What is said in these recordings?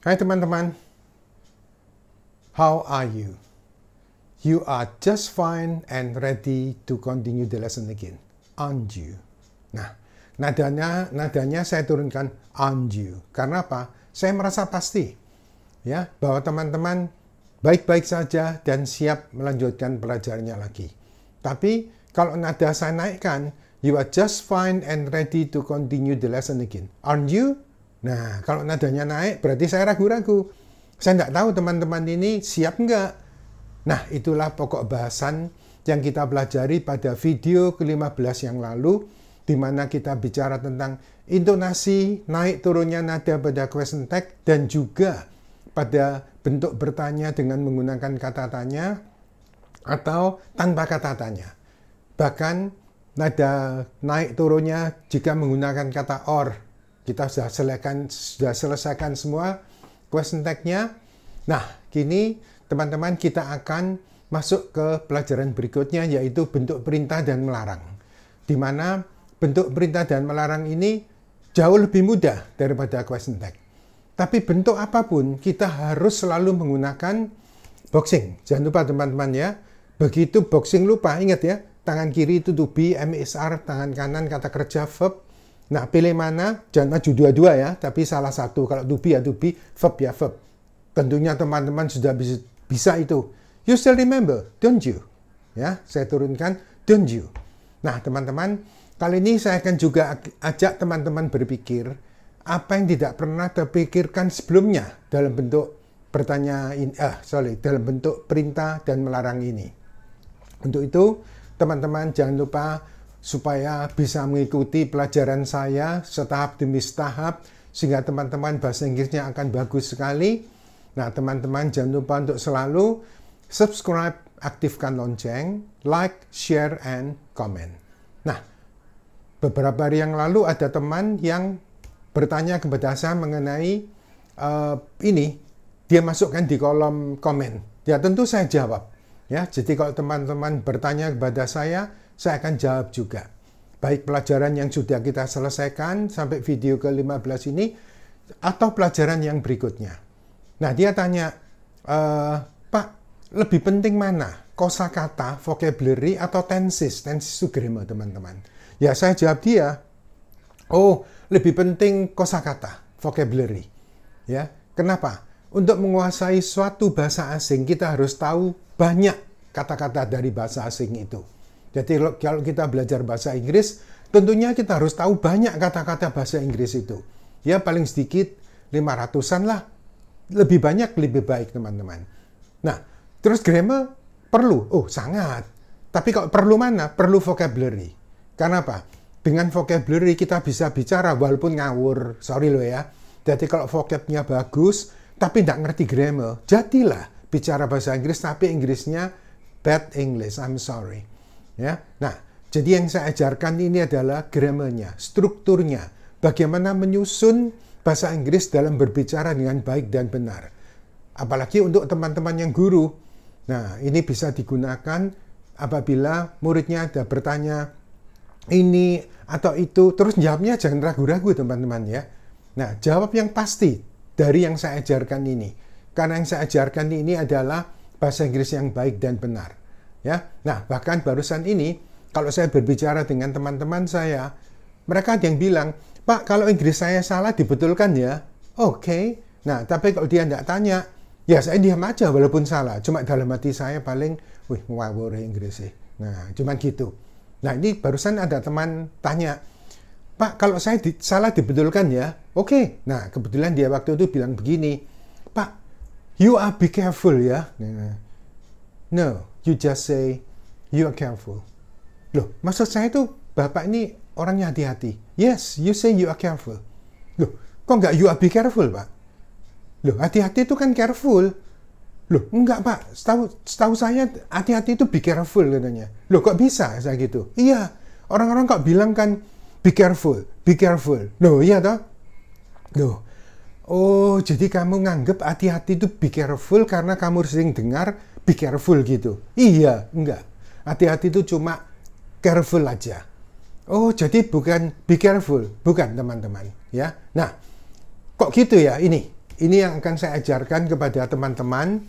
Hai teman-teman, how are you? You are just fine and ready to continue the lesson again, aren't you? Nah, nadanya saya turunkan aren't you. Karena apa? Saya merasa pasti ya bahwa teman-teman baik-baik saja dan siap melanjutkan pelajarannya lagi. Tapi kalau nada saya naikkan, you are just fine and ready to continue the lesson again, aren't you? Nah, kalau nadanya naik, berarti saya ragu-ragu. Saya nggak tahu teman-teman ini siap nggak. Nah, itulah pokok bahasan yang kita pelajari pada video ke-15 yang lalu, di mana kita bicara tentang intonasi, naik turunnya nada pada question tag, dan juga pada bentuk bertanya dengan menggunakan kata tanya, atau tanpa kata tanya. Bahkan, nada naik turunnya jika menggunakan kata or. Kita sudah selesaikan semua question tag-nya. Nah, kini teman-teman kita akan masuk ke pelajaran berikutnya, yaitu bentuk perintah dan melarang. Di mana bentuk perintah dan melarang ini jauh lebih mudah daripada question tag. Tapi bentuk apapun kita harus selalu menggunakan boxing. Jangan lupa teman-teman ya. Begitu boxing lupa, ingat ya, tangan kiri itu to be, MSR, tangan kanan kata kerja, verb. Nah, pilih mana? Jangan maju dua-dua ya, tapi salah satu. Kalau to be ya to be, verb ya verb. Tentunya teman-teman sudah bisa itu. You still remember, don't you? Ya, saya turunkan, don't you? Nah, teman-teman, kali ini saya akan juga ajak teman-teman berpikir apa yang tidak pernah terpikirkan sebelumnya dalam bentuk dalam bentuk perintah dan melarang ini. Untuk itu, teman-teman jangan lupa supaya bisa mengikuti pelajaran saya setahap demi setahap, sehingga teman-teman bahasa Inggrisnya akan bagus sekali. Nah, teman-teman jangan lupa untuk selalu subscribe, aktifkan lonceng, like, share, and comment. Nah, beberapa hari yang lalu ada teman yang bertanya kepada saya mengenai ini, dia masukkan di kolom komen. Ya, tentu saya jawab. Ya, jadi kalau teman-teman bertanya kepada saya akan jawab juga. Baik pelajaran yang sudah kita selesaikan sampai video ke-15 ini, atau pelajaran yang berikutnya. Nah, dia tanya, Pak, lebih penting mana? Kosakata, vocabulary, atau tenses? Tenses itu grammar, teman-teman. Ya, saya jawab dia, oh, lebih penting kosakata, vocabulary. Ya, kenapa? Untuk menguasai suatu bahasa asing, kita harus tahu banyak kata-kata dari bahasa asing itu. Jadi kalau kita belajar bahasa Inggris, tentunya kita harus tahu banyak kata-kata bahasa Inggris itu. Ya paling sedikit 500-an lah. Lebih banyak, lebih baik teman-teman. Nah, terus grammar perlu? Oh, sangat. Tapi kalau perlu mana? Perlu vocabulary. Karena apa? Dengan vocabulary kita bisa bicara walaupun ngawur. Sorry loh ya. Jadi kalau vocabnya bagus, tapi tidak ngerti grammar, jadilah bicara bahasa Inggris, tapi Inggrisnya bad English. I'm sorry. Ya, nah, jadi yang saya ajarkan ini adalah grammarnya, strukturnya, bagaimana menyusun bahasa Inggris dalam berbicara dengan baik dan benar. Apalagi untuk teman-teman yang guru. Nah, ini bisa digunakan apabila muridnya ada bertanya ini atau itu, terus jawabnya jangan ragu-ragu teman-teman ya. Nah, jawab yang pasti dari yang saya ajarkan ini. Karena yang saya ajarkan ini adalah bahasa Inggris yang baik dan benar. Ya, nah bahkan barusan ini kalau saya berbicara dengan teman-teman saya, mereka ada yang bilang, Pak kalau Inggris saya salah dibetulkan ya. Oke. Nah tapi kalau dia tidak tanya, ya saya diam aja walaupun salah. Cuma dalam hati saya paling, wih ngawur Inggris sih. Nah cuman gitu. Nah ini barusan ada teman tanya, Pak kalau saya salah dibetulkan ya. Oke. Nah kebetulan dia waktu itu bilang begini, Pak you are be careful ya. No, you just say, you are careful. Loh, maksud saya itu, Bapak ini orangnya hati-hati. Yes, you say you are careful. Loh, kok nggak you are be careful, Pak? Loh, hati-hati itu kan careful. Loh, enggak, Pak. Setahu saya, hati-hati itu be careful, katanya. Loh, kok bisa saya gitu? Iya, orang-orang kok bilang kan, be careful, be careful. Loh, iya toh? Loh, oh, jadi kamu nganggep hati-hati itu be careful karena kamu sering dengar be careful gitu. Iya, enggak. Hati-hati itu cuma careful aja. Oh, jadi bukan be careful. Bukan, teman-teman. Ya. Nah, kok gitu ya? Ini ini yang akan saya ajarkan kepada teman-teman,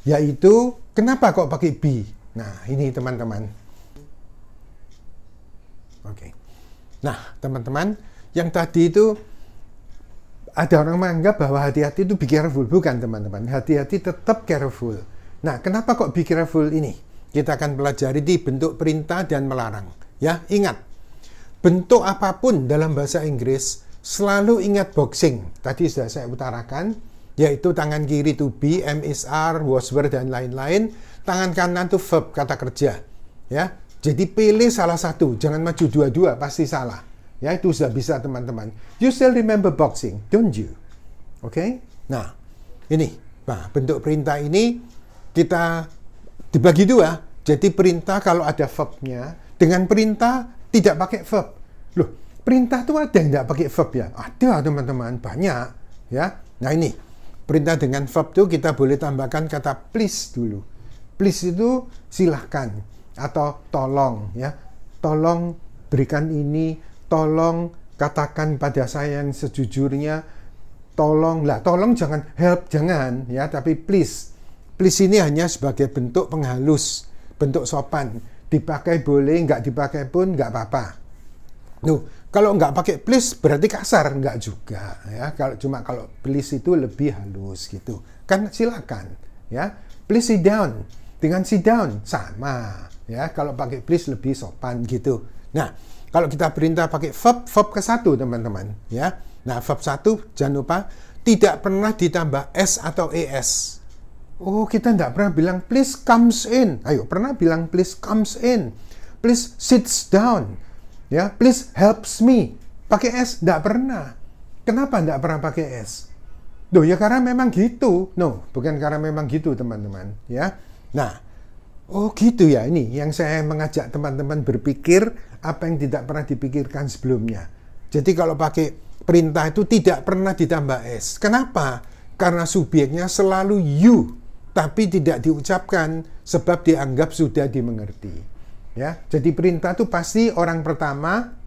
yaitu kenapa kok pakai be. Nah, ini teman-teman. Oke. Nah, teman-teman, yang tadi itu ada orang menganggap bahwa hati-hati itu be careful. Bukan, teman-teman. Hati-hati tetap careful. Nah, kenapa kok be careful ini? Kita akan pelajari di bentuk perintah dan melarang. Ya, ingat. Bentuk apapun dalam bahasa Inggris, selalu ingat boxing. Tadi sudah saya utarakan, yaitu tangan kiri to be, am is are, was were, dan lain-lain. Tangan kanan to verb, kata kerja. Ya, jadi pilih salah satu. Jangan maju dua-dua, pasti salah. Ya, itu sudah bisa, teman-teman. You still remember boxing, don't you? Oke? Nah, ini. Nah, bentuk perintah ini kita dibagi dua. Jadi perintah kalau ada verbnya, dengan perintah tidak pakai verb. Loh, perintah itu ada yang tidak pakai verb ya? Ada, teman-teman. Banyak. Ya. Nah, ini. Perintah dengan verb itu kita boleh tambahkan kata please dulu. Please itu silahkan. Atau tolong. Ya. Tolong berikan ini. Tolong katakan pada saya yang sejujurnya. Tolong. Lah, tolong jangan help. Jangan. Ya, tapi please. Please ini hanya sebagai bentuk penghalus. Bentuk sopan. Dipakai boleh, nggak dipakai pun nggak apa-apa. Kalau nggak pakai please berarti kasar, nggak juga. Ya, kalau please itu lebih halus gitu. Kan silakan. Ya, please sit down. Dengan sit down sama. Ya, kalau pakai please lebih sopan gitu. Nah, kalau kita perintah pakai verb ke satu, teman-teman. Ya, nah verb satu jangan lupa tidak pernah ditambah s atau es. Oh, kita tidak pernah bilang please comes in. Ayo, pernah bilang please comes in. Please sits down. Ya, please helps me. Pakai s? Tidak pernah. Kenapa tidak pernah pakai s? Loh, ya karena memang gitu. No, bukan karena memang gitu, teman-teman. Ya. Nah, oh gitu ya. Ini yang saya mengajak teman-teman berpikir apa yang tidak pernah dipikirkan sebelumnya. Jadi kalau pakai perintah itu tidak pernah ditambah s. Kenapa? Karena subjeknya selalu you. Tapi tidak diucapkan sebab dianggap sudah dimengerti. Ya, jadi perintah itu pasti orang pertama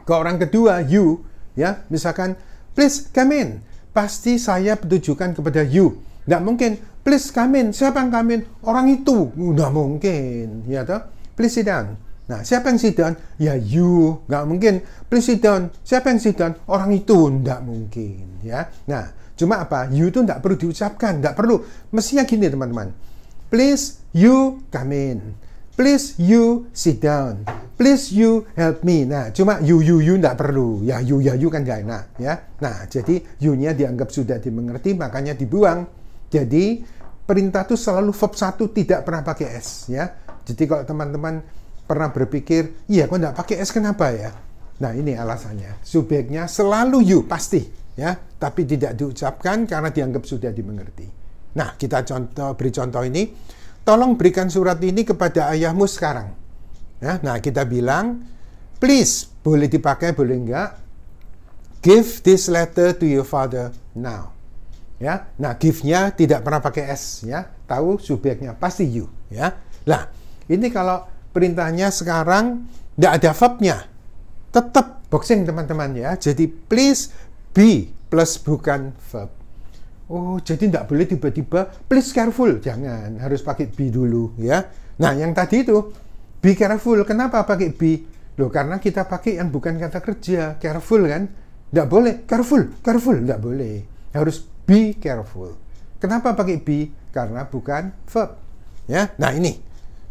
ke orang kedua you, ya. Misalkan please come in, pasti saya tujukan kepada you. Tidak mungkin please come in, siapa yang come in? Orang itu. Tidak mungkin, ya toh. Please sit down. Nah, siapa yang sit down? Ya you. Nggak mungkin please sit down. Siapa yang sit down? Orang itu. Tidak mungkin, ya. Nah, cuma apa? You itu tidak perlu diucapkan, tidak perlu. Mestinya gini, teman-teman. Please you come in. Please you sit down. Please you help me. Nah, cuma you tidak perlu. Ya you kan gak enak, ya. Nah, jadi you-nya dianggap sudah dimengerti, makanya dibuang. Jadi perintah itu selalu verb satu, tidak pernah pakai s, ya. Jadi kalau teman-teman pernah berpikir, iya kok tidak pakai s, kenapa ya? Nah, ini alasannya. Subjeknya selalu you, pasti. Ya, tapi tidak diucapkan karena dianggap sudah dimengerti. Nah, kita beri contoh ini. Tolong berikan surat ini kepada ayahmu sekarang. Ya, nah, kita bilang, please, boleh dipakai, boleh enggak. Give this letter to your father now. Ya, nah, give-nya tidak pernah pakai s, ya. Tahu subjeknya pasti you, ya. Nah, ini kalau perintahnya sekarang tidak ada verb-nya. Tetap boxing, teman-teman, ya. Jadi please be plus bukan verb. Oh, jadi tidak boleh tiba-tiba please careful. Jangan, harus pakai be dulu, ya. Nah, yang tadi itu be careful. Kenapa pakai be? Loh, karena kita pakai yang bukan kata kerja. Careful kan? Tidak boleh. Careful. Tidak boleh. Harus be careful. Kenapa pakai be? Karena bukan verb. Ya. Nah, ini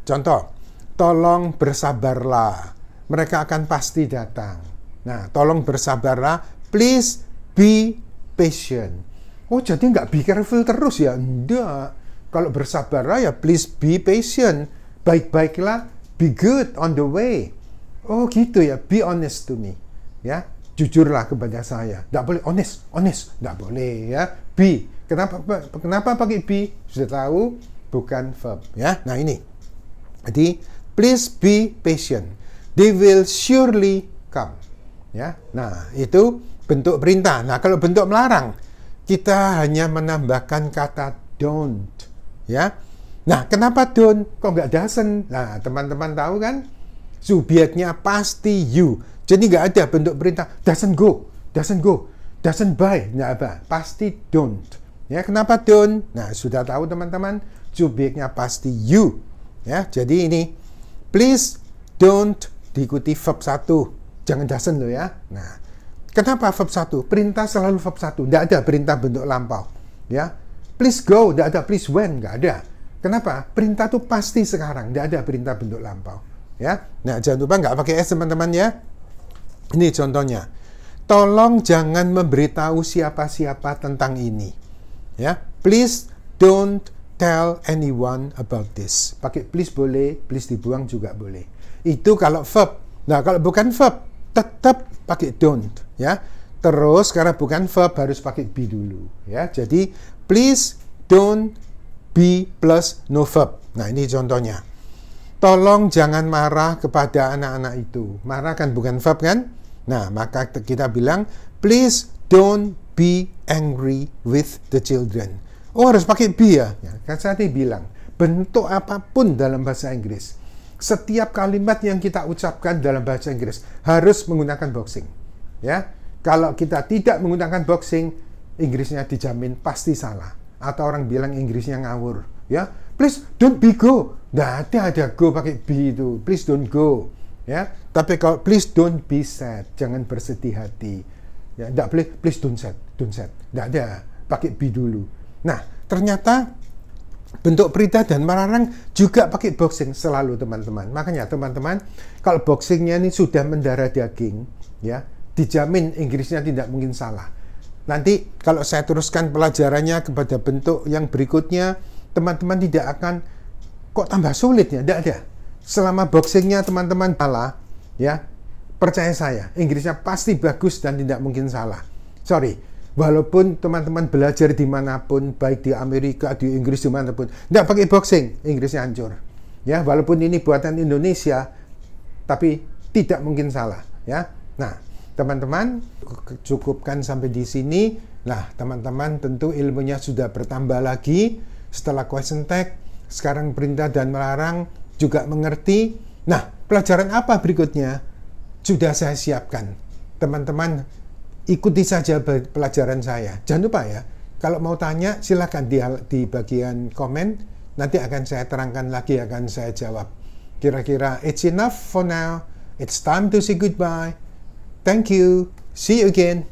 contoh. Tolong bersabarlah. Mereka akan pasti datang. Nah, tolong bersabarlah. Please be patient. Oh, jadi nggak be careful terus ya? Enggak. Kalau bersabarlah ya please be patient. Baik-baiklah, be good on the way. Oh, gitu ya. Be honest to me. Ya, jujurlah kepada saya. Nggak boleh honest. Nggak boleh ya. Be. Kenapa pakai be? Sudah tahu, bukan verb. Ya, nah ini. Jadi, please be patient. They will surely come. Ya, nah itu bentuk perintah. Nah, kalau bentuk melarang, kita hanya menambahkan kata don't, ya. Nah, kenapa don't? Kok nggak doesn't? Nah, teman-teman tahu kan? Subjeknya pasti you. Jadi nggak ada bentuk perintah doesn't go. doesn't buy, nggak apa, pasti don't. Ya, kenapa don't? Nah, sudah tahu teman-teman, subjeknya pasti you. Ya, jadi ini, please don't diikuti verb 1. Jangan doesn't loh ya. Nah, kenapa verb 1? Perintah selalu verb 1. Nggak ada perintah bentuk lampau. Ya, please go, nggak ada please when, nggak ada. Kenapa? Perintah itu pasti sekarang, nggak ada perintah bentuk lampau. Ya, nah jangan lupa nggak pakai S teman-teman ya. Ini contohnya. Tolong jangan memberitahu siapa-siapa tentang ini. Ya, please don't tell anyone about this. Pakai please boleh, please dibuang juga boleh. Itu kalau verb. Nah, kalau bukan verb, tetap pakai don't. Ya, terus karena bukan verb harus pakai be dulu. Ya, jadi please don't be plus no verb. Nah, ini contohnya. Tolong jangan marah kepada anak-anak itu. Marah kan bukan verb kan? Nah, maka kita bilang, please don't be angry with the children. Oh, harus pakai be ya? Kan saya tadi bilang, bentuk apapun dalam bahasa Inggris, setiap kalimat yang kita ucapkan dalam bahasa Inggris harus menggunakan boxing. Ya, kalau kita tidak menggunakan boxing, Inggrisnya dijamin pasti salah. Atau orang bilang Inggrisnya ngawur. Ya, please don't be go. Nggak ada go pakai be itu. Please don't go. Ya, tapi kalau please don't be sad, jangan bersedih hati. Ya, nggak boleh please don't sad, nggak ada, pakai be dulu. Nah, ternyata bentuk perintah dan melarang juga pakai boxing selalu teman-teman. Makanya teman-teman, kalau boxingnya ini sudah mendarah daging, ya, dijamin Inggrisnya tidak mungkin salah. Nanti kalau saya teruskan pelajarannya kepada bentuk yang berikutnya, teman-teman tidak akan kok tambah sulit ya, tidak ada. Selama boxingnya teman-teman salah, ya, percaya saya, Inggrisnya pasti bagus dan tidak mungkin salah. Sorry, walaupun teman-teman belajar dimanapun, baik di Amerika, di Inggris, dimanapun, tidak pakai boxing, Inggrisnya hancur. Ya, walaupun ini buatan Indonesia, tapi tidak mungkin salah. Ya, nah, teman-teman, cukupkan sampai di sini. Nah, teman-teman tentu ilmunya sudah bertambah lagi setelah question tag. Sekarang perintah dan melarang juga mengerti. Nah, pelajaran apa berikutnya? Sudah saya siapkan. Teman-teman, ikuti saja pelajaran saya. Jangan lupa ya, kalau mau tanya silakan di bagian komen. Nanti akan saya terangkan lagi, akan saya jawab. Kira-kira it's enough for now. It's time to say goodbye. Thank you. See you again.